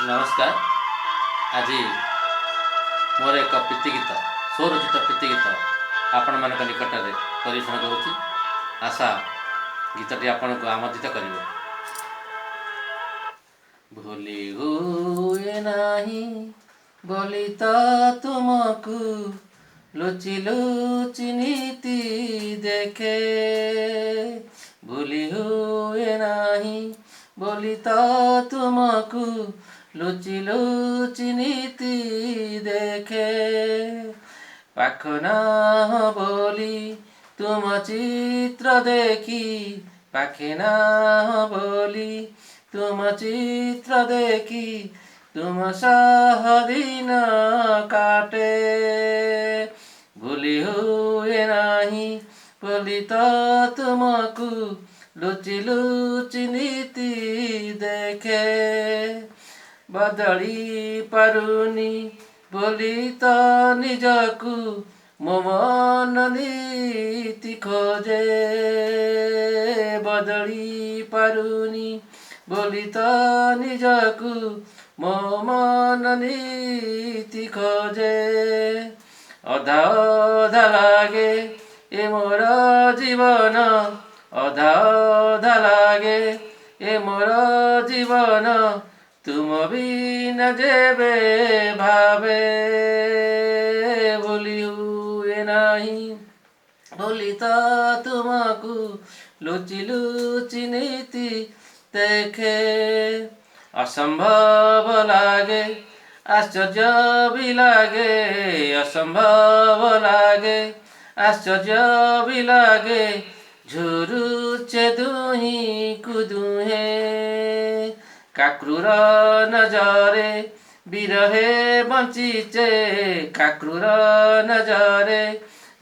नमस्कार। आज मोर एक प्रीतिगीत स्वरचित प्रीतिगीत आपण मान निकट में परिवेषण करुच्ची। आशा गीतटी आपण को आमोदित कर। भूली हुए नहीं बोली तो तुमको लुचि लुचि नीति देखे। भूली हुए नहीं बोली तो तुमको लुचि लुचि नीति देखे। पाख ना बोली तुम चित्र देखी, पाखे ना बोली तुम चित्र देखी, तुम सह दिन काटे। भूली हुए नहीं बोली तो तुमको लुचि लुचि नीति देखे। बदली पारुनी बोली तो निजकू मो मन नीति खोजे। बदली पारुनी बोली तो निजकू मो मन नीति खोजे। अधा अधा लागे ए मोर जीवन, अधा अधा लागे ए मोर जीवन, तुम बिन जेबे भावे। भूली हुए नहीं बोली तो तुमको लुचि लुचि नीति देखे। असंभव लागे आश्चर्य भी लागे, असंभव लागे आश्चर्य भी लागे, झुरुचे दुही को दुहे। काक्रूर नजरे बिरहे बंचीचे, काक्रूर नजरे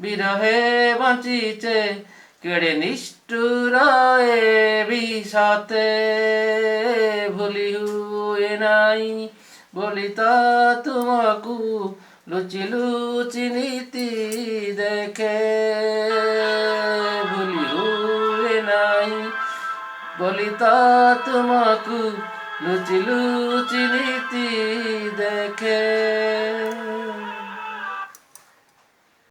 बिरहे बंचीचे, केड़े निष्ठुर ए भी सते। भूली हुए नहीं बोली तो तुमको लुचि लुचि नीति देखे। भूली हुए नहीं बोली तो तुमको लुचि लुचि नीति देखे।